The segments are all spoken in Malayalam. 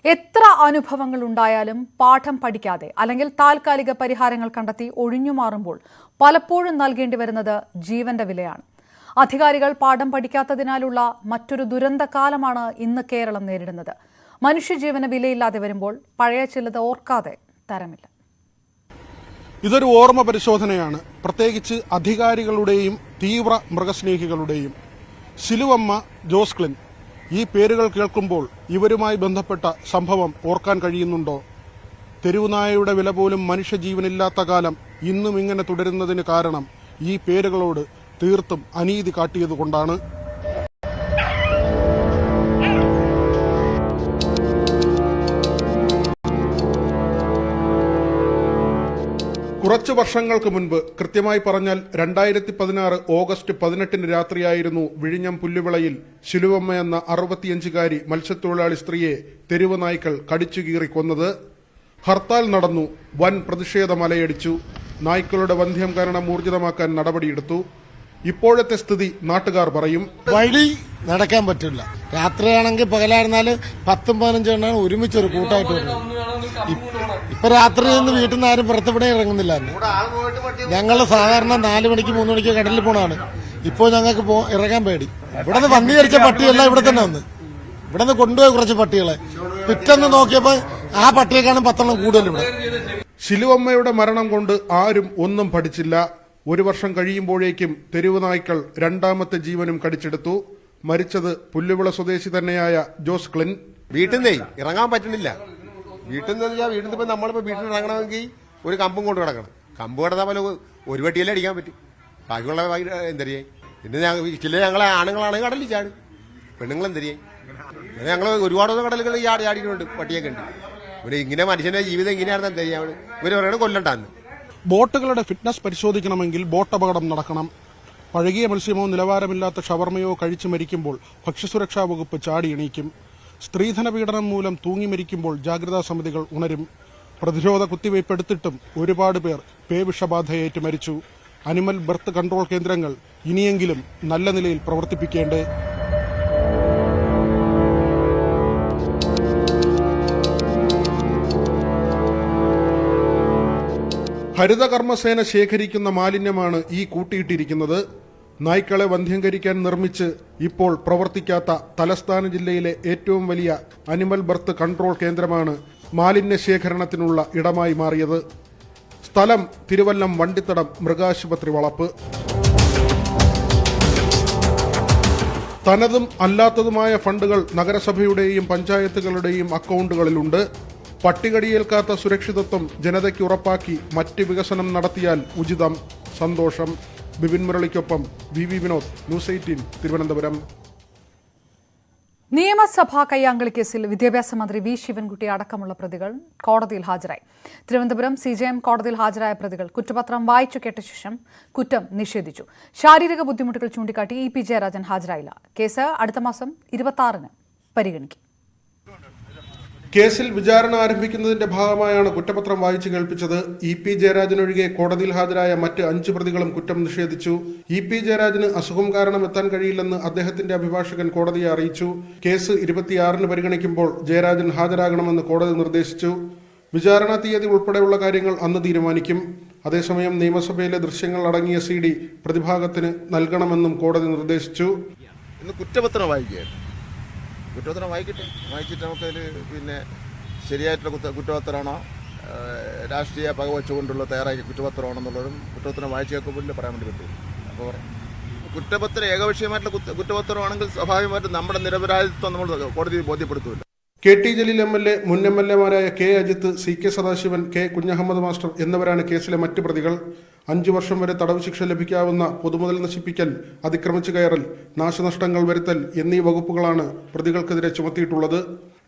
എത്ര അനുഭവങ്ങൾ ഉണ്ടായാലും പാഠം പഠിക്കാതെ അല്ലെങ്കിൽ താൽക്കാലിക പരിഹാരങ്ങൾ കണ്ടെത്തി ഒഴിഞ്ഞുമാറുമ്പോൾ പലപ്പോഴും നൽകേണ്ടി വരുന്നത് ജീവന്റെ വിലയാണ്. അധികാരികൾ പാഠം പഠിക്കാത്തതിനാലുള്ള മറ്റൊരു ദുരന്തകാലമാണ് ഇന്ന് കേരളം നേരിടുന്നത്. മനുഷ്യജീവന് വിലയില്ലാതെ വരുമ്പോൾ പഴയ ചിലത് ഓർക്കാതെ തരമില്ല. ഇതൊരു ഓർമ്മ പരിശോധനയാണ്, പ്രത്യേകിച്ച് അധികാരികളുടെയും തീവ്ര മൃഗസ്നേഹികളുടെയും. ശിലുവമ്മ, ജോസ്ക്ലിൻ, ഈ പേരുകൾ കേൾക്കുമ്പോൾ ഇവരുമായി ബന്ധപ്പെട്ട സംഭവം ഓർക്കാൻ കഴിയുന്നുണ്ടോ? തെരുവുനായയുടെ വില പോലും മനുഷ്യജീവനില്ലാത്ത കാലം ഇന്നും ഇങ്ങനെ തുടരുന്നതിന് കാരണം ഈ പേരുകളോട് തീർത്തും അനീതി കാട്ടിയതുകൊണ്ടാണ്. കുറച്ചു വർഷങ്ങൾക്ക് മുൻപ്, കൃത്യമായി പറഞ്ഞാൽ 2016 ഓഗസ്റ്റ് 18 രാത്രിയായിരുന്നു വിഴിഞ്ഞം പുല്ലുവിളയിൽ ശിലുവമ്മ എന്ന 65-കാരി മത്സ്യത്തൊഴിലാളി സ്ത്രീയെ തെരുവ് നായ്ക്കൾ കടിച്ചുകീറി കൊന്നത്. ഹർത്താൽ നടന്നു, വൻ പ്രതിഷേധം അലയടിച്ചു. നായ്ക്കളുടെ വന്ധ്യം കാരണം ഊർജിതമാക്കാൻ നടപടിയെടുത്തു. ഇപ്പോഴത്തെ സ്ഥിതി നാട്ടുകാർ പറയും. വഴി നടക്കാൻ പറ്റില്ല. രാത്രിയാണെങ്കിൽ പകലായിരുന്നാല് 10-15 എണ്ണാണ് ഒരുമിച്ചൊരു കൂട്ടായിട്ട് വരുന്നത്. ഇപ്പൊ രാത്രി നിന്ന് വീട്ടിൽ നിന്ന് ആരും പുറത്തുവിടെ ഇറങ്ങുന്നില്ല. ഞങ്ങൾ സാധാരണ 4 മണിക്ക് 3 മണിക്ക് കടലിൽ പോണാണ്. ഇപ്പോൾ ഞങ്ങൾക്ക് ഇറങ്ങാൻ പേടി. ഇവിടെ നിന്ന് വന്നി കരിച്ച പട്ടിയെല്ലാം ഇവിടെ തന്നെ വന്ന് ഇവിടെ നിന്ന് കൊണ്ടുപോയി കുറച്ച് പട്ടികളെ പിറ്റെന്ന് നോക്കിയപ്പോ ആ പട്ടിയേക്കാണ് 10 കൂടുതൽ ഇവിടെ. ശിലുവമ്മയുടെ മരണം കൊണ്ട് ആരും ഒന്നും പഠിച്ചില്ല. 1 വർഷം കഴിയുമ്പോഴേക്കും തെരുവ് നായ്ക്കൾ രണ്ടാമത്തെ ജീവനും കടിച്ചെടുത്തു. മരിച്ചത് പുല്ലുവിള സ്വദേശി തന്നെയായ ജോസ്ക്ലിൻ. വീട്ടിൽ നിന്നേ ഇറങ്ങാൻ പറ്റുന്നില്ല. വീട്ടിൽ നിന്ന് നമ്മളിപ്പോ വീട്ടിൽ ഇറങ്ങണമെങ്കിൽ ഒരു കമ്പും കൊണ്ട് കിടക്കണം. കമ്പ് കിടന്നാൽ പോലെ ഒരു വട്ടിയല്ലേ അടിക്കാൻ പറ്റും. ബാക്കിയുള്ള എന്തരിയേ. പിന്നെ ഞങ്ങളെ ആണുങ്ങളാണെങ്കിൽ കടലിൽ ചാടും, പെണ്ണുങ്ങൾ എന്തരിയേ. ഞങ്ങൾ ഒരുപാട് കടലുകൾ ചാടിയിട്ടുണ്ട്, പട്ടിയൊക്കെ ഉണ്ട്. ഇവര് ഇങ്ങനെ മനുഷ്യന്റെ ജീവിതം ഇങ്ങനെയാണെന്ന് എന്തരിയാ. ഇവര് പറയണത് കൊല്ലണ്ടാന്ന്. ബോട്ടുകളുടെ ഫിറ്റ്നസ് പരിശോധിക്കണമെങ്കിൽ ബോട്ട് അപകടം നടക്കണം. പഴകിയ മത്സ്യമോ നിലവാരമില്ലാത്ത ഷവർമയോ കഴിച്ചു മരിക്കുമ്പോൾ ഭക്ഷ്യസുരക്ഷാ വകുപ്പ് ചാടി എണീക്കും. സ്ത്രീധന പീഡനം മൂലം തൂങ്ങി മരിക്കുമ്പോൾ ജാഗ്രതാ സമിതികൾ ഉണരും. പ്രതിരോധ കുത്തിവയ്പ് എടുത്തിട്ടും ഒരുപാട് പേർ പേവിഷബാധയേറ്റ് മരിച്ചു. അനിമൽ ബർത്ത് കൺട്രോൾ കേന്ദ്രങ്ങൾ ഇനിയെങ്കിലും നല്ല നിലയിൽ പ്രവർത്തിപ്പിക്കേണ്ടേ? ഹരിതകർമ്മസേന ശേഖരിക്കുന്ന മാലിന്യമാണ് ഈ കൂട്ടിയിട്ടിരിക്കുന്നത്. നായ്ക്കളെ വന്ധ്യംകരിക്കാൻ നിർമ്മിച്ച് ഇപ്പോൾ പ്രവർത്തിക്കാത്ത തലസ്ഥാന ജില്ലയിലെ ഏറ്റവും വലിയ അനിമൽ ബർത്ത് കൺട്രോൾ കേന്ദ്രമാണ് മാലിന്യ ശേഖരണത്തിനുള്ള ഇടമായി മാറിയത്. സ്ഥലം തിരുവല്ലം വണ്ടിത്തടം മൃഗാശുപത്രി വളപ്പ്. തനതും അല്ലാത്തതുമായ ഫണ്ടുകൾ നഗരസഭയുടെയും പഞ്ചായത്തുകളുടെയും അക്കൗണ്ടുകളിലുണ്ട്. പട്ടികടിയേൽക്കാത്ത സുരക്ഷിതത്വം ജനതയ്ക്ക് ഉറപ്പാക്കി മറ്റ് വികസനം നടത്തിയാൽ ഉചിതം. സന്തോഷം. ബിപിൻ മുരളിക്കൊപ്പം വി വിനോദ്, ന്യൂസ് 18, തിരുവനന്തപുരം. നിയമസഭാ കയ്യാങ്കളി കേസിൽ വിദ്യാഭ്യാസ മന്ത്രി വി ശിവൻകുട്ടി അടക്കമുള്ള പ്രതികൾ കോടതിയിൽ ഹാജരായി. തിരുവനന്തപുരം CJM കോടതിയിൽ ഹാജരായ പ്രതികൾ കുറ്റപത്രം വായിച്ചു കേട്ട ശേഷം കുറ്റം നിഷേധിച്ചു. ശാരീരിക ബുദ്ധിമുട്ടുകൾ ചൂണ്ടിക്കാട്ടി EP ജയരാജൻ ഹാജരായില്ല. കേസ് അടുത്ത മാസം 26-ന് പരിഗണിക്കും. കേസിൽ വിചാരണ ആരംഭിക്കുന്നതിന്റെ ഭാഗമായാണ് കുറ്റപത്രം വായിച്ചു കേൾപ്പിച്ചത്. EP ജയരാജനൊഴികെ കോടതിയിൽ ഹാജരായ മറ്റ് 5 പ്രതികളും കുറ്റം നിഷേധിച്ചു. EP ജയരാജന് അസുഖം കാരണം എത്താൻ കഴിയില്ലെന്ന് അദ്ദേഹത്തിന്റെ അഭിഭാഷകൻ കോടതിയെ അറിയിച്ചു. കേസ് 26-ന് പരിഗണിക്കുമ്പോൾ ജയരാജൻ ഹാജരാകണമെന്ന് കോടതി നിർദ്ദേശിച്ചു. വിചാരണ തീയതി ഉൾപ്പെടെയുള്ള കാര്യങ്ങൾ അന്ന് തീരുമാനിക്കും. അതേസമയം നിയമസഭയിലെ ദൃശ്യങ്ങൾ അടങ്ങിയ CD പ്രതിഭാഗത്തിന് നൽകണമെന്നും കോടതി നിർദ്ദേശിച്ചു. കുറ്റപത്രം വായിക്കട്ടെ. വായിച്ചിട്ട് നമുക്കതിൽ പിന്നെ ശരിയായിട്ടുള്ള കുറ്റപത്രമാണോ രാഷ്ട്രീയ പകവച്ചുകൊണ്ടുള്ള തയ്യാറാക്കിയ കുറ്റപത്രമാണെന്നുള്ളതും കുറ്റപത്രം വായിച്ചു കേൾക്കുമ്പോൾ പറയാൻ വേണ്ടി പറ്റും. അപ്പോൾ കുറ്റപത്രം ഏകപക്ഷീയമായിട്ടുള്ള കുറ്റപത്രമാണെങ്കിൽ സ്വാഭാവികമായിട്ടും നമ്മുടെ നിരപരാധിത്വം നമ്മൾ കോടതി ബോധ്യപ്പെടുത്തില്ല. KT ജലീൽ MLA, മുൻ MLAമാരായ K Ajith, CK Sadasivan, K Kunhahammad master എന്നിവരാണ് കേസിലെ മറ്റ് പ്രതികൾ. 5 വർഷം വരെ തടവ് ശിക്ഷ ലഭിക്കാവുന്ന പൊതുമുതൽ നശിപ്പിക്കൽ, അതിക്രമിച്ചു കയറൽ, നാശനഷ്ടങ്ങൾ വരുത്തൽ എന്നീ വകുപ്പുകളാണ് പ്രതികൾക്കെതിരെ ചുമത്തിയിട്ടുള്ളത്.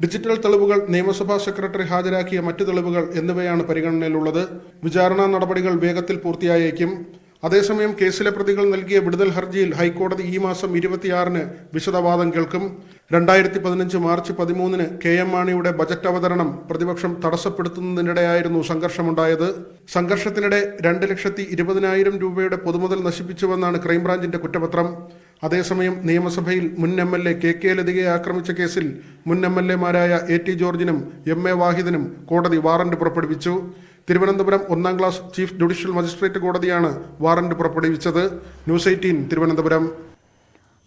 ഡിജിറ്റൽ തെളിവുകൾ, നിയമസഭാ സെക്രട്ടറി ഹാജരാക്കിയ മറ്റ് തെളിവുകൾ എന്നിവയാണ് പരിഗണനയിലുള്ളത്. വിചാരണാ നടപടികൾ വേഗത്തിൽ പൂർത്തിയായേക്കും. അതേസമയം കേസിലെ പ്രതികൾ നൽകിയ വിടുതൽ ഹർജിയിൽ ഹൈക്കോടതി ഈ മാസം 26-ന് വിശദവാദം കേൾക്കും. 2015 മാർച്ച് 13-ന് KM മാണിയുടെ ബജറ്റ് അവതരണം പ്രതിപക്ഷം തടസ്സപ്പെടുത്തുന്നതിനിടെയായിരുന്നു സംഘർഷമുണ്ടായത്. സംഘർഷത്തിനിടെ 2,20,000 രൂപയുടെ പൊതുമുതൽ നശിപ്പിച്ചുവെന്നാണ് ക്രൈംബ്രാഞ്ചിന്റെ കുറ്റപത്രം. അതേസമയം നിയമസഭയിൽ മുൻ MLA KK ലതികയെ ആക്രമിച്ച കേസിൽ മുൻ MLAമാരായ AT ജോർജിനും MA വാഹിദിനും കോടതി വാറന്റ് പുറപ്പെടുവിച്ചു. Thiruvananthapuram 1ാം class chief judicial magistrate കോടതിയാണ് വാറന്റ് പുറപ്പെടുവിച്ചത്. ന്യൂസ് 18 തിരുവനന്തപുരം.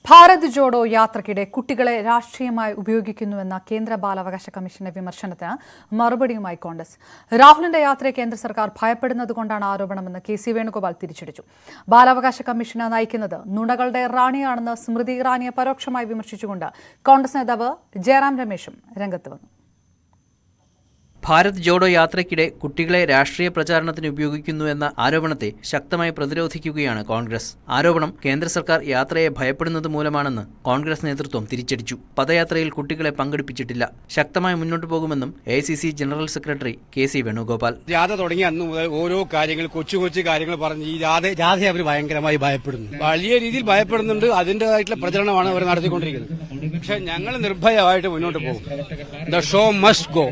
ഭാരത് ജോഡോ യാത്രയ്ക്കിടെ കുട്ടികളെ രാഷ്ട്രീയമായി ഉപയോഗിക്കുന്നുവെന്ന കേന്ദ്ര ബാലാവകാശ കമ്മീഷന്റെ വിമർശനത്തിന് മറുപടിയുമായി കോൺഗ്രസ്. രാഹുലിന്റെ യാത്രയെ കേന്ദ്ര സർക്കാർ ഭയപ്പെടുന്നതുകൊണ്ടാണ് ആരോപണമെന്ന് KC വേണുഗോപാൽ തിരിച്ചടിച്ചു. ബാലാവകാശ കമ്മീഷനെ നയിക്കുന്നത് നുണകളുടെ റാണിയാണെന്ന് സ്മൃതി ഇറാനിയെ പരോക്ഷമായി വിമർശിച്ചുകൊണ്ട് കോൺഗ്രസ് നേതാവ് ജയറാം രമേശും രംഗത്ത് വന്നു. ഭാരത് ജോഡോ യാത്രയ്ക്കിടെ കുട്ടികളെ രാഷ്ട്രീയ പ്രചാരണത്തിന് ഉപയോഗിക്കുന്നു എന്ന ആരോപണത്തെ ശക്തമായി പ്രതിരോധിക്കുകയാണ് കോൺഗ്രസ്. ആരോപണം കേന്ദ്ര സർക്കാർ യാത്രയെ ഭയപ്പെടുന്നത് മൂലമാണെന്ന് കോൺഗ്രസ് നേതൃത്വം തിരിച്ചടിച്ചു. പദയാത്രയിൽ കുട്ടികളെ പങ്കെടുപ്പിച്ചിട്ടില്ല. ശക്തമായി മുന്നോട്ടു പോകുമെന്നും AICC general secretary KC Venugopal. ജാഥ തുടങ്ങിയ അന്ന് മുതൽ ഓരോ കാര്യങ്ങൾ കൊച്ചു കാര്യങ്ങൾ പറഞ്ഞ് ഈ ജാഥയെ അവർ ഭയങ്കരമായി ഭയപ്പെടുന്നു. വലിയ രീതിയിൽ ഭയപ്പെടുന്നുണ്ട്. അതിന്റേതായിട്ടുള്ള പ്രചരണമാണ് അവർ നടത്തിക്കൊണ്ടിരിക്കുന്നത്. പക്ഷെ ഞങ്ങൾ നിർഭയമായിട്ട് മുന്നോട്ട് പോകും. The show must go.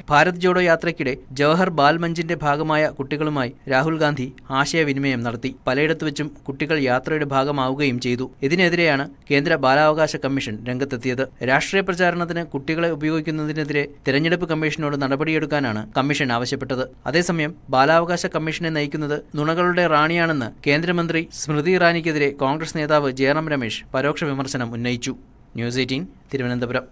Bharat Jodo യാത്രയ്ക്കിടെ ജവഹർ ബാൽ മഞ്ചിന്റെ ഭാഗമായ കുട്ടികളുമായി രാഹുൽ ഗാന്ധി ആശയവിനിമയം നടത്തി. പലയിടത്തു വെച്ചും കുട്ടികൾ യാത്രയുടെ ഭാഗമാവുകയും ചെയ്തു. ഇതിനെതിരെയാണ് കേന്ദ്ര ബാലാവകാശ കമ്മീഷൻ രംഗത്തെത്തിയത്. രാഷ്ട്രീയ പ്രചാരണത്തിന് കുട്ടികളെ ഉപയോഗിക്കുന്നതിനെതിരെ തെരഞ്ഞെടുപ്പ് കമ്മീഷനോട് നടപടിയെടുക്കാനാണ് കമ്മീഷൻ ആവശ്യപ്പെട്ടത്. അതേസമയം ബാലാവകാശ കമ്മീഷനെ നയിക്കുന്നത് നുണകളുടെ റാണിയാണെന്ന് കേന്ദ്രമന്ത്രി സ്മൃതി ഇറാനിക്കെതിരെ കോൺഗ്രസ് നേതാവ് ജയറാം രമേശ് പരോക്ഷ വിമർശനം ഉന്നയിച്ചു. ന്യൂസ് 18 തിരുവനന്തപുരം.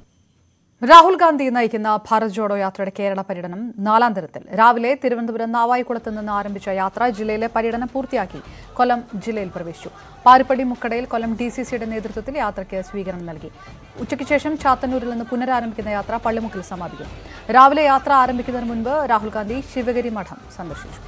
രാഹുൽ ഗാന്ധി നയിക്കുന്ന ഭാരത് ജോഡോ യാത്രയുടെ കേരള പര്യടനം 4ാം ദിനത്തിൽ. രാവിലെ തിരുവനന്തപുരം നാവായിക്കുളത്ത് നിന്ന് ആരംഭിച്ച യാത്ര ജില്ലയിലെ പര്യടനം പൂർത്തിയാക്കി കൊല്ലം ജില്ലയിൽ പ്രവേശിച്ചു. പാരിപ്പടി മുക്കടയിൽ കൊല്ലം DCCയുടെ നേതൃത്വത്തിൽ യാത്രയ്ക്ക് സ്വീകരണം നൽകി. ഉച്ചയ്ക്ക് ശേഷം ചാത്തന്നൂരിൽ നിന്ന് പുനരാരംഭിക്കുന്ന യാത്ര പള്ളിമുക്കിൽ സമാപിക്കും. രാവിലെ യാത്ര ആരംഭിക്കുന്നതിന് മുൻപ് രാഹുൽ ഗാന്ധി ശിവഗിരി മഠം സന്ദർശിച്ചു.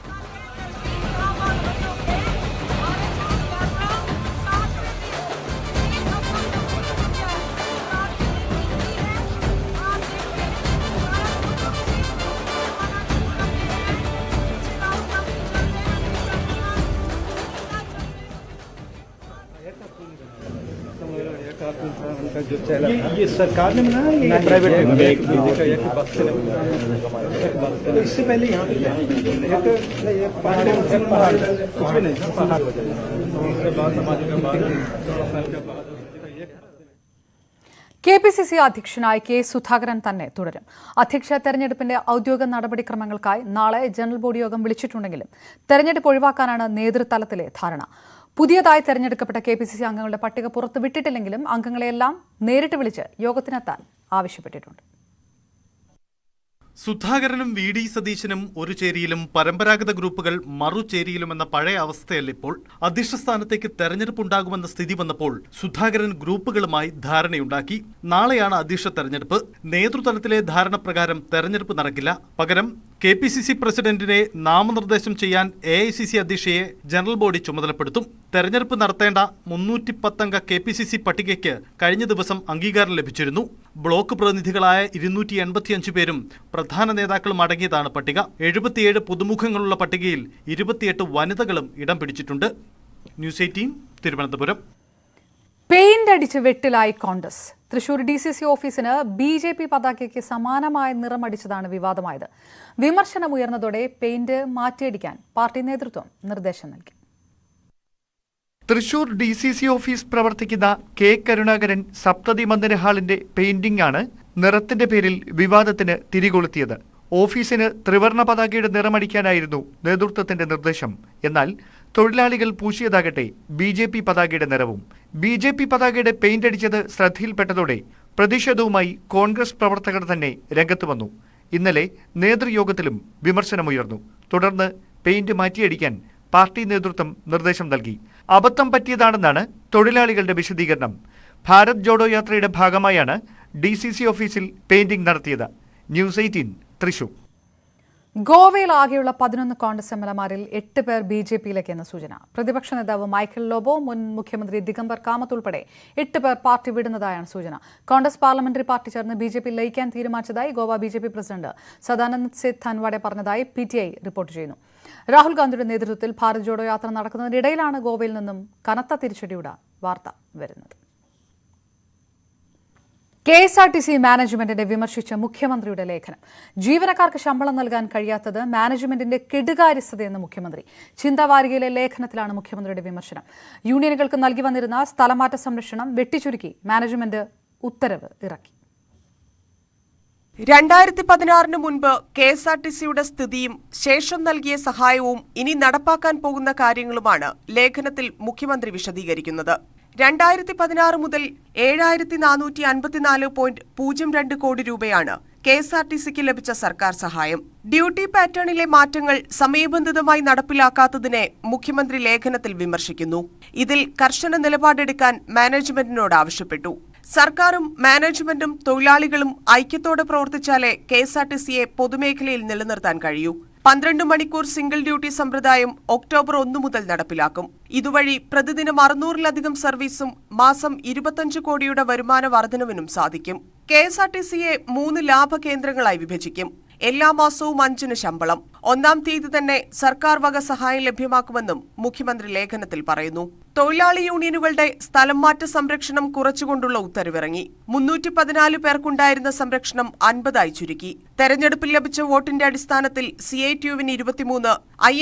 ये सरकार ने बनाया ये प्राइवेट इससे पहले यहाँ पे कुछ भी नहीं KPCC അധ്യക്ഷനായി K സുധാകരൻ തന്നെ തുടരും. അധ്യക്ഷ തെരഞ്ഞെടുപ്പിന്റെ ഔദ്യോഗിക നടപടിക്രമങ്ങൾക്കായി നാളെ ജനറൽ ബോഡി യോഗം വിളിച്ചിട്ടുണ്ടെങ്കിലും തെരഞ്ഞെടുപ്പ് ഒഴിവാക്കാനാണ് നേതൃതലത്തിലെ ധാരണ. പുതിയതായി തെരഞ്ഞെടുക്കപ്പെട്ട KPCC അംഗങ്ങളുടെ പട്ടിക പുറത്തുവിട്ടിട്ടില്ലെങ്കിലും അംഗങ്ങളെയെല്ലാം നേരിട്ട് വിളിച്ച് യോഗത്തിനെത്താൻ ആവശ്യപ്പെട്ടിട്ടുണ്ട്. സുധാകരനും VD സതീശനും ഒരു ചേരിയിലും പരമ്പരാഗത ഗ്രൂപ്പുകൾ മറുചേരിയിലുമെന്ന പഴയ അവസ്ഥയല്ല ഇപ്പോൾ. അധ്യക്ഷ സ്ഥാനത്തേക്ക് തെരഞ്ഞെടുപ്പ് ഉണ്ടാകുമെന്ന സ്ഥിതി വന്നപ്പോൾ സുധാകരൻ ഗ്രൂപ്പുകളുമായി ധാരണയുണ്ടാക്കി. നാളെയാണ് അധ്യക്ഷ തെരഞ്ഞെടുപ്പ്. നേതൃതലത്തിലെ ധാരണ പ്രകാരം തെരഞ്ഞെടുപ്പ് നടക്കില്ല. പകരം KPCC പ്രസിഡന്റിനെ നാമനിർദ്ദേശം ചെയ്യാൻ AICC അധ്യക്ഷയെ ജനറൽ ബോഡി ചുമതലപ്പെടുത്തും. തെരഞ്ഞെടുപ്പ് നടത്തേണ്ട 310 അംഗ KPCC പട്ടികയ്ക്ക് കഴിഞ്ഞ ദിവസം അംഗീകാരം ലഭിച്ചിരുന്നു. ബ്ലോക്ക് പ്രതിനിധികളായ 285 പേരും പ്രധാന നേതാക്കളും അടങ്ങിയതാണ് പട്ടിക. 77 പുതുമുഖങ്ങളുള്ള പട്ടികയിൽ 28 വനിതകളും ഇടം പിടിച്ചിട്ടുണ്ട്. ന്യൂസ് 18 തിരുവനന്തപുരം. പെയിന്റ് അടിച്ച് വെട്ടിലായി കോൺഗ്രസ്. തൃശൂർ DCC ഓഫീസിന് BJP പതാകയ്ക്ക് സമാനമായ നിറമടിച്ചതാണ് വിവാദമായത്. വിമർശനമുയർന്നതോടെ പെയിന്റ് മാറ്റിയടിക്കാൻ പാർട്ടി നേതൃത്വം നിർദ്ദേശം നൽകി. തൃശൂർ DCC ഓഫീസ് പ്രവർത്തിക്കുന്ന K കരുണാകരൻ സപ്തതി മന്ദിര ഹാളിന്റെ പെയിന്റിംഗ് ആണ് നിറത്തിന്റെ പേരിൽ വിവാദത്തിന് തിരികൊളുത്തിയത്. ഓഫീസിന് ത്രിവർണ പതാകയുടെ നിറമടിക്കാനായിരുന്നു നേതൃത്വത്തിന്റെ നിർദ്ദേശം. എന്നാൽ തൊഴിലാളികൾ പൂശിയതാകട്ടെ BJP പതാകയുടെ നിറവും. BJP പതാകയുടെ പെയിന്റ് അടിച്ചത് ശ്രദ്ധയിൽപ്പെട്ടതോടെ പ്രതിഷേധവുമായി കോൺഗ്രസ് പ്രവർത്തകർ തന്നെ രംഗത്ത് വന്നു. ഇന്നലെ നേതൃയോഗത്തിലും വിമർശനമുയർന്നു. തുടർന്ന് പെയിന്റ് മാറ്റിയടിക്കാൻ പാർട്ടി നേതൃത്വം നിർദ്ദേശം നൽകി. അബദ്ധം പറ്റിയതാണെന്നാണ് തൊഴിലാളികളുടെ വിശദീകരണം. ഭാരത് ജോഡോ യാത്രയുടെ ഭാഗമായാണ് DCC ഓഫീസിൽ പെയിന്റിംഗ് നടത്തിയത്. ന്യൂസ് 18 തൃശൂർ. ഗോവയിൽ ആകെയുള്ള 11 കോൺഗ്രസ് MLAമാരിൽ 8 പേർ BJPയിലേക്കെന്ന സൂചന. പ്രതിപക്ഷ നേതാവ് മൈക്കൽ ലോബോ, മുൻ മുഖ്യമന്ത്രി ദിഗംബർ കാമത്ത് ഉൾപ്പെടെ 8 പേർ പാർട്ടി വിടുന്നതായാണ് സൂചന. കോൺഗ്രസ് പാർലമെന്ററി പാർട്ടി ചേർന്ന് BJP ലയിക്കാൻ തീരുമാനിച്ചതായി ഗോവ BJP പ്രസിഡന്റ് സദാനന്ദ് സെയ്ത് ധൻവാഡെ പറഞ്ഞതായി PTI റിപ്പോർട്ട് ചെയ്യുന്നു. രാഹുൽ ഗാന്ധിയുടെ നേതൃത്വത്തിൽ ഭാരത് ജോഡോ യാത്ര നടക്കുന്നതിനിടയിലാണ് ഗോവയിൽ നിന്നും കനത്ത തിരിച്ചടിയുടെ വാർത്ത വരുന്നത്. KSRTC മാനേജ്മെന്റിനെ വിമർശിച്ച മുഖ്യമന്ത്രിയുടെ ലേഖനം. ജീവനക്കാർക്ക് ശമ്പളം നൽകാൻ കഴിയാത്തത് മാനേജ്മെന്റിന്റെ കെടുകാര്യസ്ഥതയെന്ന് മുഖ്യമന്ത്രി. ചിന്താവാരികയിലെ ലേഖനത്തിലാണ് മുഖ്യമന്ത്രിയുടെ വിമർശനം. യൂണിയനുകൾക്ക് നൽകി വന്നിരുന്ന സ്ഥലമാറ്റ സംരക്ഷണം വെട്ടിച്ചുരുക്കി മാനേജ്മെന്റ് ഉത്തരവ് ഇറക്കി. 2016 മുൻപ് KSRTCയുടെ സ്ഥിതിയും ശേഷം നൽകിയ സഹായവും ഇനി നടപ്പാക്കാൻ പോകുന്ന കാര്യങ്ങളുമാണ് ലേഖനത്തിൽ മുഖ്യമന്ത്രി വിശദീകരിക്കുന്നത്. 2016 മുതൽ 7454.02 കോടി രൂപയാണ് KSRTCക്ക് ലഭിച്ച സർക്കാർ സഹായം. ഡ്യൂട്ടി പാറ്റേണിലെ മാറ്റങ്ങൾ സമയബന്ധിതമായി നടപ്പിലാക്കാത്തതിനെ മുഖ്യമന്ത്രി ലേഖനത്തിൽ വിമർശിക്കുന്നു. ഇതിൽ കർശന നിലപാടെടുക്കാൻ മാനേജ്മെന്റിനോട് ആവശ്യപ്പെട്ടു. സർക്കാരും മാനേജ്മെന്റും തൊഴിലാളികളും ഐക്യത്തോടെ പ്രവർത്തിച്ചാലേ KSRTCയെ പൊതുമേഖലയിൽ നിലനിർത്താൻ കഴിയൂ. 12 മണിക്കൂർ സിംഗിൾ ഡ്യൂട്ടി സമ്പ്രദായം ഒക്ടോബർ 1 മുതൽ നടപ്പിലാക്കും. ഇതുവഴി പ്രതിദിനം 600-ലധികം സർവീസും മാസം 25 കോടിയുടെ വരുമാന വർധനവിനും സാധിക്കും. KSRTCയെ 3 ലാഭകേന്ദ്രങ്ങളായി വിഭജിക്കും. എല്ലാ മാസവും 5-ന് ശമ്പളം. 1-ാം തീയതി തന്നെ സർക്കാർ വക സഹായം ലഭ്യമാക്കുമെന്നും മുഖ്യമന്ത്രി ലേഖനത്തിൽ പറയുന്നു. തൊഴിലാളി യൂണിയനുകളുടെ സ്ഥലം മാറ്റ സംരക്ഷണം കുറച്ചുകൊണ്ടുള്ള ഉത്തരവിറങ്ങി. 314 പേർക്കുണ്ടായിരുന്ന സംരക്ഷണം 50 ചുരുക്കി. തെരഞ്ഞെടുപ്പിൽ ലഭിച്ച വോട്ടിന്റെ അടിസ്ഥാനത്തിൽ CITUവിന് 23,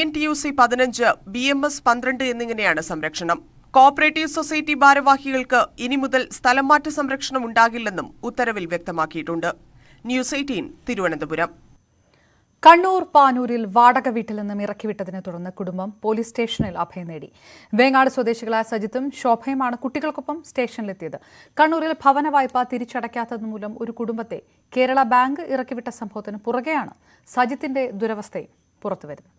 INTUC 15, BMS 12 എന്നിങ്ങനെയാണ് സംരക്ഷണം. കോഓപ്പറേറ്റീവ് സൊസൈറ്റി ഭാരവാഹികൾക്ക് ഇനി മുതൽ സ്ഥലം മാറ്റ സംരക്ഷണം ഉണ്ടാകില്ലെന്നും ഉത്തരവിൽ വ്യക്തമാക്കിയിട്ടുണ്ട്. ന്യൂസ് 18 തിരുവനന്തപുരം. കണ്ണൂർ പാനൂരിൽ വാടക വീട്ടിൽ നിന്നും ഇറക്കിവിട്ടതിനെ തുടർന്ന് കുടുംബം പോലീസ് സ്റ്റേഷനിൽ അഭയം നേടി. വേങ്ങാട് സ്വദേശികളായ സജിത്തും ശോഭയുമാണ് കുട്ടികൾക്കൊപ്പം സ്റ്റേഷനിലെത്തിയത്. കണ്ണൂരിൽ ഭവന വായ്പ തിരിച്ചടയ്ക്കാത്തത് മൂലം ഒരു കുടുംബത്തെ കേരള ബാങ്ക് ഇറക്കിവിട്ട സംഭവത്തിന് പുറകെയാണ് സജിത്തിന്റെ ദുരവസ്ഥയും പുറത്തുവരുന്നത്.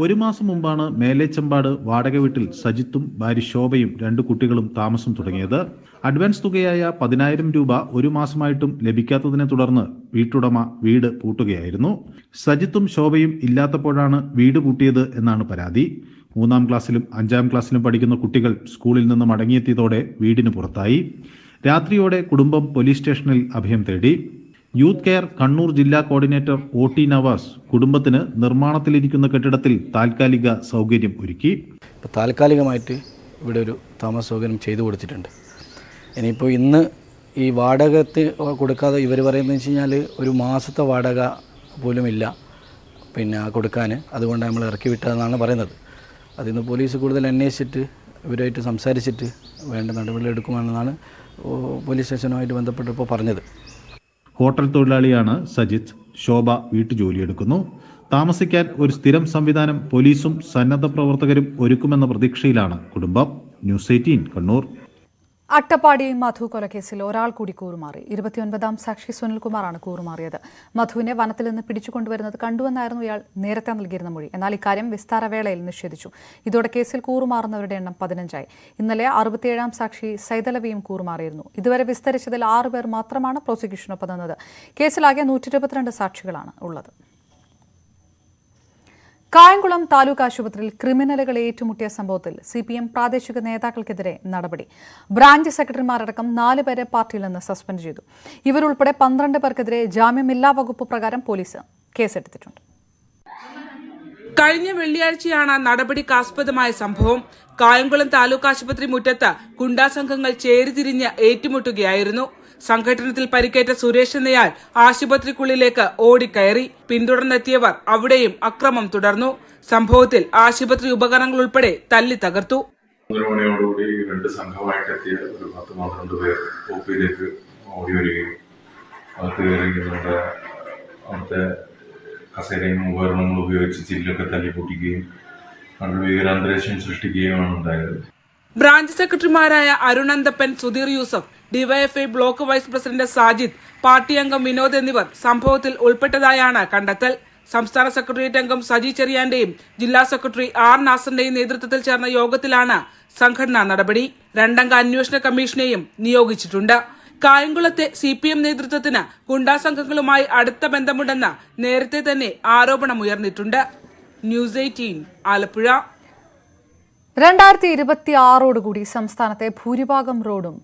ഒരു മാസം മുമ്പാണ് മേലേച്ചമ്പാട് വാടക വീട്ടിൽ സജിത്തും ഭാര്യ ശോഭയും 2 കുട്ടികളും താമസം തുടങ്ങിയത്. അഡ്വാൻസ് തുകയായ 10,000 രൂപ ഒരു മാസമായിട്ടും ലഭിക്കാത്തതിനെ തുടർന്ന് വീട്ടുടമ വീട് പൂട്ടുകയായിരുന്നു. സജിത്തും ശോഭയും ഇല്ലാത്തപ്പോഴാണ് വീട് പൂട്ടിയത് എന്നാണ് പരാതി. 3-ാം ക്ലാസ്സിലും 5-ാം ക്ലാസ്സിലും പഠിക്കുന്ന കുട്ടികൾ സ്കൂളിൽ നിന്ന് മടങ്ങിയെത്തിയതോടെ വീടിന് പുറത്തായി. രാത്രിയോടെ കുടുംബം പോലീസ് സ്റ്റേഷനിൽ അഭയം തേടി. യൂത്ത് കെയർ കണ്ണൂർ ജില്ലാ കോർഡിനേറ്റർ OT നവാസ് കുടുംബത്തിന് നിർമ്മാണത്തിലിരിക്കുന്ന കെട്ടിടത്തിൽ താൽക്കാലിക സൗകര്യം ഒരുക്കി. താൽക്കാലികമായിട്ട് ഇവിടെ ഒരു താമസ സൗകര്യം ചെയ്തു കൊടുത്തിട്ടുണ്ട്. ഇനിയിപ്പോൾ ഇന്ന് ഈ വാടക കൊടുക്കാതെ ഇവർ പറയുന്നത് വെച്ച് കഴിഞ്ഞാൽ ഒരു മാസത്തെ വാടക പോലും ഇല്ല കൊടുക്കാൻ. അതുകൊണ്ട് നമ്മൾ ഇറക്കി വിട്ടതെന്നാണ് പറയുന്നത്. അതിന്ന് പോലീസ് കൂടുതൽ അന്വേഷിച്ചിട്ട് ഇവരുമായിട്ട് സംസാരിച്ചിട്ട് വേണ്ട നടപടികൾ എടുക്കുമെന്നാണ് പോലീസ് സ്റ്റേഷനുമായിട്ട് ബന്ധപ്പെട്ടപ്പോൾ പറഞ്ഞത്. ഹോട്ടൽ തൊഴിലാളിയാണ് സജിത്ത്. ശോഭ വീട്ടുജോലിയെടുക്കുന്നു. താമസിക്കാൻ ഒരു സ്ഥിരം സംവിധാനം പോലീസും സന്നദ്ധ പ്രവർത്തകരും ഒരുക്കുമെന്ന പ്രതീക്ഷയിലാണ് കുടുംബം. ന്യൂസ് 18 കണ്ണൂർ. അട്ടപ്പാടി മധു കൊലക്കേസിൽ ഒരാൾ കൂടി കൂറുമാറി. 29-ാം സാക്ഷി സുനിൽകുമാറാണ് കൂറുമാറിയത്. മധുവിനെ വനത്തിൽ നിന്ന് പിടിച്ചുകൊണ്ടുവരുന്നത് കണ്ടുവെന്നായിരുന്നു ഇയാൾ നേരത്തെ നൽകിയിരുന്ന മൊഴി. എന്നാൽ ഇക്കാര്യം വിസ്താരവേളയിൽ നിഷേധിച്ചു. ഇതോടെ കേസിൽ കൂറുമാറുന്നവരുടെ എണ്ണം 15ആയി. ഇന്നലെ 67-ാം സാക്ഷി സൈതലവിയും കൂറുമാറിയിരുന്നു. ഇതുവരെ വിസ്തരിച്ചതിൽ 6 പേർ മാത്രമാണ് പ്രോസിക്യൂഷനൊപ്പം നിന്നത്. കേസിലാകെ 122 സാക്ഷികളാണ് ഉള്ളത്. കായംകുളം താലൂക്ക് ആശുപത്രിയിൽ ക്രിമിനലുകളെ ഏറ്റുമുട്ടിയ സംഭവത്തിൽ CPM പ്രാദേശിക നേതാക്കൾക്കെതിരെ നടപടി. ബ്രാഞ്ച് സെക്രട്ടറിമാരടക്കം 4 പേരെ പാർട്ടിയിൽ നിന്ന് സസ്പെൻഡ് ചെയ്തു. ഇവരുൾപ്പെടെ 12 പേർക്കെതിരെ ജാമ്യമില്ലാ വകുപ്പ് പ്രകാരം പോലീസ് കേസെടുത്തിട്ടുണ്ട്. കഴിഞ്ഞ വെള്ളിയാഴ്ചയാണ് നടപടിക്കാസ്പദമായ സംഭവം. കായംകുളം താലൂക്ക് ആശുപത്രി മുറ്റത്ത് ഗുണ്ടാ സംഘങ്ങൾ ചേരിതിരിഞ്ഞ് ഏറ്റുമുട്ടുകയായിരുന്നു. സംഘട്ടനത്തിൽ പരിക്കേറ്റ സുരേഷ് എന്നയാൾ ആശുപത്രിക്കുള്ളിലേക്ക് ഓടിക്കയറി. പിന്തുടർന്നെത്തിയവർ അവിടെയും അക്രമം തുടർന്നു. സംഭവത്തിൽ ആശുപത്രി ഉപകരണങ്ങൾ ഉൾപ്പെടെ തല്ലി തകർത്തു. 3 മണിയോടുകൂടി 2 സംഘമായിട്ടെത്തിയ ഒരു 10-12 പേർ OPയിലേക്ക് ഓടി വരികയും അകത്ത് കയറി അവിടുത്തെ കസേരയും ഉപകരണങ്ങളും ഉപയോഗിച്ച് ചില്ലൊക്കെ തല്ലി പൊട്ടിക്കുകയും അവിടെ ഭീകരാന്തരീക്ഷം സൃഷ്ടിക്കുകയുമാണ് ഉണ്ടായത്. ബ്രാഞ്ച് സെക്രട്ടറിമാരായ Arunanthappan, Sudheer Yusuf, DYFI block vice president Sajid, party അംഗം വിനോദ് എന്നിവർ സംഭവത്തിൽ ഉൾപ്പെട്ടതായാണ് കണ്ടെത്തൽ. സംസ്ഥാന സെക്രട്ടേറിയറ്റ് അംഗം സജി ചെറിയാന്റെയും ജില്ലാ സെക്രട്ടറി R നാസറിന്റെയും നേതൃത്വത്തിൽ ചേർന്ന യോഗത്തിലാണ് സംഘടനാ നടപടി. 2-അംഗ അന്വേഷണ കമ്മീഷനെയും നിയോഗിച്ചിട്ടുണ്ട്. കായംകുളത്തെ CPM നേതൃത്വത്തിന് ഗുണ്ടാ സംഘങ്ങളുമായി അടുത്ത ബന്ധമുണ്ടെന്ന് നേരത്തെ തന്നെ ആരോപണമുയർന്നിട്ടുണ്ട്. ന്യൂസ് 18 ആലപ്പുഴ. 2026ഓടുകൂടി സംസ്ഥാനത്തെ ഭൂരിഭാഗം റോഡും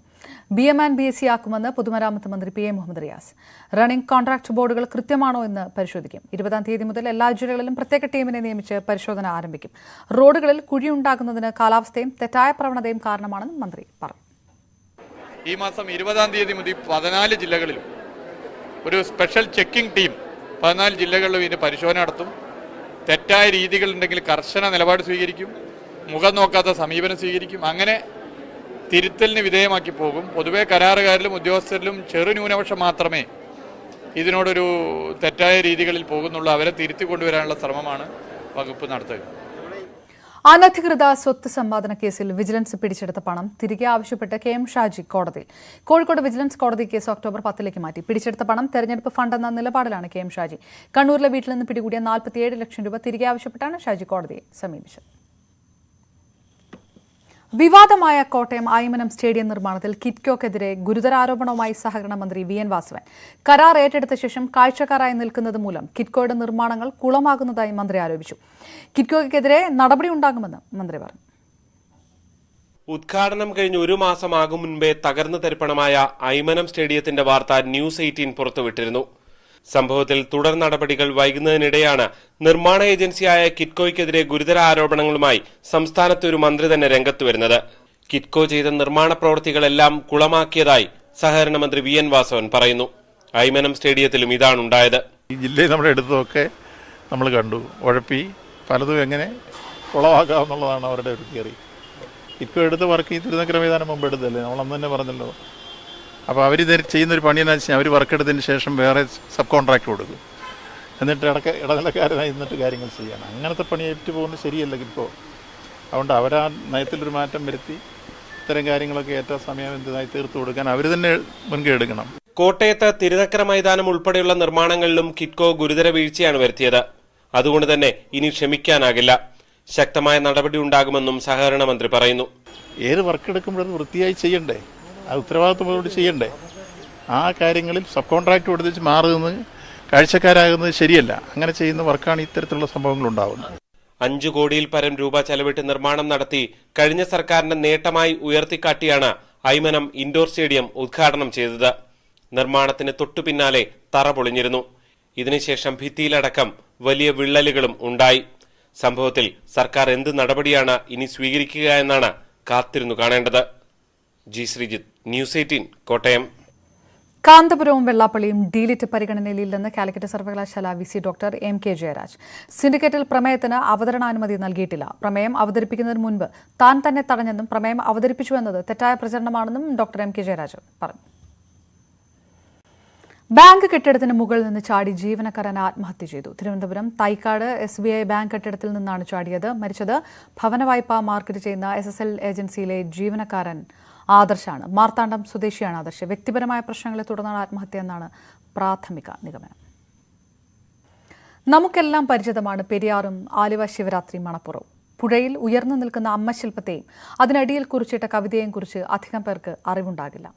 BM&BSC ആക്കുമെന്ന് പൊതുമരാമത്ത് മന്ത്രി PA Muhammad Riyas. Running contract ബോർഡുകൾ കൃത്യമാണോ എന്ന് പരിശോധിക്കും. 20-ാം തീയതി മുതൽ എല്ലാ ജില്ലകളിലും പ്രത്യേക ടീമിനെ നിയമിച്ച് പരിശോധന ആരംഭിക്കും. റോഡുകളിൽ കുഴിയുണ്ടാകുന്നതിന് കാലാവസ്ഥയും തെറ്റായ പ്രവണതയും കാരണമാണെന്നും മന്ത്രി പറഞ്ഞു. ഈ മാസം 20-ാം തീയതി മുതൽ 14 ജില്ലകളിലും ഒരു സ്പെഷ്യൽ ചെക്കിംഗ് ടീം 14 ജില്ലകളിലും ഇതിൻ്റെ പരിശോധന നടത്തും. തെറ്റായ രീതികളുണ്ടെങ്കിൽ കർശന നിലപാട് സ്വീകരിക്കും, മുഖം നോക്കാത്ത സമീപനം സ്വീകരിക്കും. അങ്ങനെ തിരുത്തലിന് വിധേയമാക്കി പോകും. പൊതുവെ കരാറുകാരിലും ഉദ്യോഗസ്ഥരിലും ചെറു ന്യൂനപക്ഷം മാത്രമേ ഇതിനോടൊരു തെറ്റായ രീതികളിൽ പോകുന്നുള്ളൂ. അവരെ തിരുത്തി കൊണ്ടുവരാനുള്ള ശ്രമമാണ് വകുപ്പ് നടത്തുക. അനധികൃത സ്വത്ത് സമ്പാദന കേസിൽ വിജിലൻസ് പിടിച്ചെടുത്ത പണം തിരികെ ആവശ്യപ്പെട്ട് KM ഷാജി കോടതിയിൽ. കോഴിക്കോട് വിജിലൻസ് കോടതി കേസ് ഒക്ടോബർ 10 മാറ്റി. പിടിച്ചെടുത്ത പണം തെരഞ്ഞെടുപ്പ് ഫണ്ടെന്ന നിലപാടിലാണ് KM ഷാജി. കണ്ണൂരിലെ വീട്ടിൽ നിന്ന് പിടികൂടിയ 47 ലക്ഷം രൂപ തിരികെ ആവശ്യപ്പെട്ടാണ് ഷാജി കോടതിയെ സമീപിച്ചത്. വിവാദമായ കോട്ടയം ഐമനം സ്റ്റേഡിയം നിർമ്മാണത്തിൽ കിറ്റ്കോക്കെതിരെ ഗുരുതര ആരോപണവുമായി സഹകരണ മന്ത്രി VN വാസവൻ. കരാർ ഏറ്റെടുത്ത ശേഷം കാഴ്ചക്കാരായി നിൽക്കുന്നത് മൂലം കിറ്റ്കോയുടെ നിർമ്മാണങ്ങൾ കുളമാകുന്നതായി മന്ത്രി ആരോപിച്ചു. കിറ്റ്കോക്കെതിരെ നടപടിയുണ്ടാകുമെന്ന് മന്ത്രി പറഞ്ഞു. ഉദ്ഘാടനം കഴിഞ്ഞ് 1 മാസമാകും മുൻപേ തകർന്നു തരിപ്പണമായ ഐമനം സ്റ്റേഡിയത്തിന്റെ വാർത്ത ന്യൂസ് 18 പുറത്തുവിട്ടിരുന്നു. സംഭവത്തിൽ തുടർ നടപടികൾ വൈകുന്നതിനിടെയാണ് നിർമ്മാണ ഏജൻസിയായ കിറ്റ്കോയ്ക്കെതിരെ ഗുരുതര ആരോപണങ്ങളുമായി സംസ്ഥാനത്തെ ഒരു മന്ത്രി തന്നെ രംഗത്ത് വരുന്നത്. കിറ്റ്കോ ചെയ്ത നിർമ്മാണ പ്രവൃത്തികളെല്ലാം കുളമാക്കിയതായി സഹകരണ മന്ത്രി VN വാസവൻ പറയുന്നു. ഐമനം സ്റ്റേഡിയത്തിലും ഇതാണുണ്ടായത്. ഈ ജില്ലയിൽ നമ്മുടെ എടുത്തതൊക്കെ നമ്മൾ കണ്ടു, ഉഴപ്പി പലതും എങ്ങനെ കുളമാക്കാമെന്നുള്ളതാണ് അവരുടെ ഒരു തിയറി. കിറ്റ്കോ എടുത്ത വർക്ക് ഈ തിരുനക്കര മൈതാനം മുമ്പ് എടുത്തല്ലേ, നമ്മൾ അന്ന് തന്നെ പറഞ്ഞല്ലോ. അപ്പോൾ അവർ ചെയ്യുന്നൊരു പണി എന്ന് വെച്ചാൽ അവർ വർക്ക് എടുത്തതിന് ശേഷം വേറെ സബ് കോൺട്രാക്ട് കൊടുക്കും, എന്നിട്ട് ഇടനിലക്കാരനായി നിന്നിട്ട് കാര്യങ്ങൾ ചെയ്യണം. അങ്ങനത്തെ പണി ഏറ്റു പോകുന്നത് ശരിയല്ല കിറ്റ്കോ. അതുകൊണ്ട് അവരാ നയത്തിലൊരു മാറ്റം വരുത്തി ഇത്തരം കാര്യങ്ങളൊക്കെ ഏറ്റവും സമയബന്ധിതമായി തീർത്തു കൊടുക്കാൻ അവർ തന്നെ മുൻകൈ എടുക്കണം. കോട്ടയത്ത് തിരുനക്കര മൈതാനം ഉൾപ്പെടെയുള്ള നിർമ്മാണങ്ങളിലും കിറ്റ്കോ ഗുരുതര വീഴ്ചയാണ് വരുത്തിയത്. അതുകൊണ്ട് തന്നെ ഇനി ക്ഷമിക്കാനാകില്ല. ശക്തമായ നടപടി ഉണ്ടാകുമെന്നും സഹകരണ മന്ത്രി പറയുന്നു. ഏത് വർക്ക് എടുക്കുമ്പോഴത് വൃത്തിയായി ചെയ്യണ്ടേ, അത് ഉത്തരവാദിത്വത്തോട് ചെയ്യണ്ടേ. ആ കാര്യങ്ങളിൽ സബ് കോൺട്രാക്ട് കൊടുത്ത് മാറുന്നത്, കാഴ്ചക്കാരാകുന്നത് ശരിയല്ല. അങ്ങനെ ചെയ്യുന്ന വർക്കാണ് ഇത്തരത്തിലുള്ള സംഭവങ്ങൾ ഉണ്ടാകുന്നത്. 5 കോടിയിൽ പരം രൂപ ചെലവിട്ട് നിർമ്മാണം നടത്തി കഴിഞ്ഞ സർക്കാരിന്റെ നേട്ടമായി ഉയർത്തിക്കാട്ടിയാണ് ഐമനം ഇൻഡോർ സ്റ്റേഡിയം ഉദ്ഘാടനം ചെയ്തത്. നിർമ്മാണത്തിന് തൊട്ടു പിന്നാലെ തറ പൊളിഞ്ഞിരുന്നു. ഇതിനുശേഷം ഭിത്തിയിലടക്കം വലിയ വിള്ളലുകളും ഉണ്ടായി. സംഭവത്തിൽ സർക്കാർ എന്ത് നടപടിയാണ് ഇനി സ്വീകരിക്കുക എന്നാണ് കാത്തിരുന്നു കാണേണ്ടത്. G Sreejith, news 18, Kottayam. കാന്തപുരവും വെള്ളാപ്പള്ളിയും ഡീലിറ്റ് പരിഗണനയിലില്ലെന്ന് കാലിക്കറ്റ് സർവകലാശാല VC ഡോക്ടർ MK ജയരാജ്. സിൻഡിക്കേറ്റിൽ പ്രമേയത്തിന് അവതരണാനുമതി നൽകിയിട്ടില്ല. പ്രമേയം അവതരിപ്പിക്കുന്നതിന് മുൻപ് താൻ തന്നെ തടഞ്ഞെന്നും പ്രമേയം അവതരിപ്പിച്ചു എന്നത് തെറ്റായ പ്രചരണമാണെന്നും ഡോക്ടർ MK ജയരാജ് പറഞ്ഞു. ബാങ്ക് കെട്ടിടത്തിന് മുകളിൽ നിന്ന് ചാടി ജീവനക്കാരൻ ആത്മഹത്യ ചെയ്തു. തിരുവനന്തപുരം തൈക്കാട് SBI ബാങ്ക് കെട്ടിടത്തിൽ നിന്നാണ് ചാടിയത്. മരിച്ചത് ഭവന വായ്പ മാർക്കറ്റ് ചെയ്യുന്ന SSL ഏജൻസിയിലെ ജീവനക്കാരൻ ആദർശാണ്. മാർത്താണ്ഡം സ്വദേശിയാണ് ആദർശ്. വ്യക്തിപരമായ പ്രശ്നങ്ങളെ തുടർന്നാണ് ആത്മഹത്യ എന്നാണ് പ്രാഥമിക നിഗമനം. നമുക്കെല്ലാം പരിചിതമാണ് പെരിയാറും ആലുവ ശിവരാത്രി മണപ്പുറവും. പുഴയിൽ ഉയർന്നു നിൽക്കുന്ന അമ്മശില്പത്തെയും അതിനടിയിൽ കുറിച്ചിട്ട കവിതയെയും കുറിച്ച് അധികം പേർക്ക് അറിവുണ്ടാകില്ല.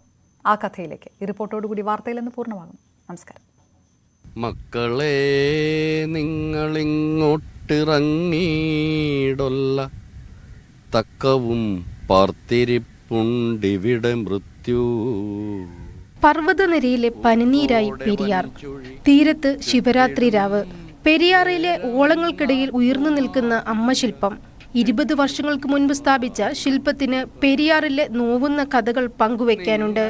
ആ കഥയിലേക്ക് ഈ റിപ്പോർട്ടോടുകൂടി വാർത്തയിൽ നിന്ന് പൂർണ്ണമാകും. നമസ്കാരം. മക്കളെ, നിങ്ങളിങ്ങോട്ടിറങ്ങിയിടൊല്ല, തക്കവും പാർത്തിരിപ്പുണ്ടിവിടെ മൃത്യു. പർവ്വതനിരയിലെ പനിനീരായി പെരിയാർ, തീരത്ത് ശിവരാത്രി രാവ്. പെരിയാറിലെ ഓളങ്ങൾക്കിടയിൽ ഉയർന്നു നിൽക്കുന്ന അമ്മശില്പം. 20 വർഷങ്ങൾക്ക് മുൻപ് സ്ഥാപിച്ച ശില്പത്തിന് പെരിയാറിലെ നോവുന്ന കഥകൾ പങ്കുവെക്കാനുണ്ട്.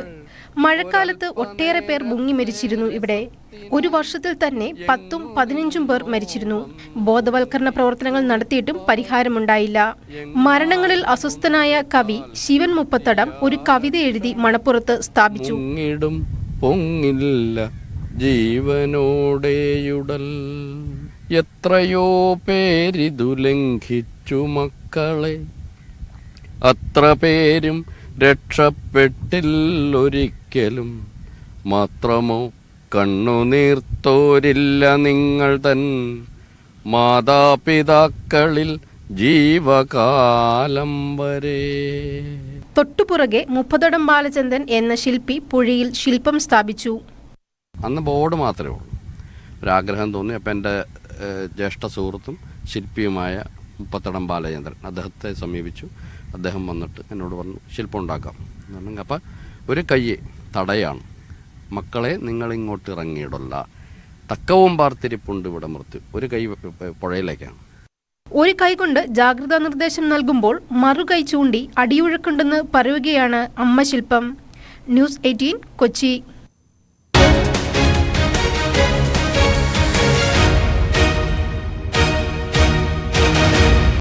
മഴക്കാലത്ത് ഒട്ടേറെ പേർ മുങ്ങി മരിച്ചിരുന്നു ഇവിടെ. ഒരു വർഷത്തിൽ തന്നെ 10ഉം 15ഉം പേർ മരിച്ചിരുന്നു. ബോധവൽക്കരണ പ്രവർത്തനങ്ങൾ നടത്തിയിട്ടും പരിഹാരമുണ്ടായില്ല. മരണങ്ങളിൽ അസ്വസ്ഥനായ കവി ശിവൻ മുപ്പത്തടം ഒരു കവിത എഴുതി മണപ്പുറത്ത് സ്ഥാപിച്ചു. പൊങ്ങില്ല ജീവനോടെയുടൽ, എത്രയോ പേരിതു ലംഘിച്ചു മക്കളെ, അത്ര പേരും രക്ഷപ്പെട്ടില്ലൊരിക്കലും. മാത്രമോ കണ്ണുനീർത്തോരില്ല നിങ്ങൾ തൻ മാതാപിതാക്കളിൽ ജീവകാലം വരെ. തൊട്ടുപുറകെ മുപ്പതടം ബാലചന്ദ്രൻ എന്ന ശില്പി പുഴയിൽ ശില്പം സ്ഥാപിച്ചു. അന്ന് ബോർഡ് മാത്രമേ ഉള്ളൂ. ഒരാഗ്രഹം തോന്നി. അപ്പം എൻ്റെ ജ്യേഷ്ഠ സുഹൃത്തും ശില്പിയുമായ മുപ്പത്തടം ബാലചന്ദ്രൻ, അദ്ദേഹത്തെ സമീപിച്ചു. അദ്ദേഹം വന്നിട്ട് എന്നോട് പറഞ്ഞു ശില്പം ഉണ്ടാക്കാം. അപ്പം ഒരു കൈ തടയാണ്. മക്കളെ, നിങ്ങളിങ്ങോട്ട് ഇറങ്ങിയിടല്ല, തക്കവും പാർത്തിരിപ്പുണ്ട് ഇവിടെ മൃത്യു. ഒരു കൈ പുഴയിലേക്കാണ്. ഒരു കൈകൊണ്ട് ജാഗ്രതാ നിർദ്ദേശം നൽകുമ്പോൾ മറുകൈ ചൂണ്ടി അടിയൊഴുക്കുണ്ടെന്ന് പറയുകയാണ് അമ്മശില്പം. ന്യൂസ് 18 കൊച്ചി.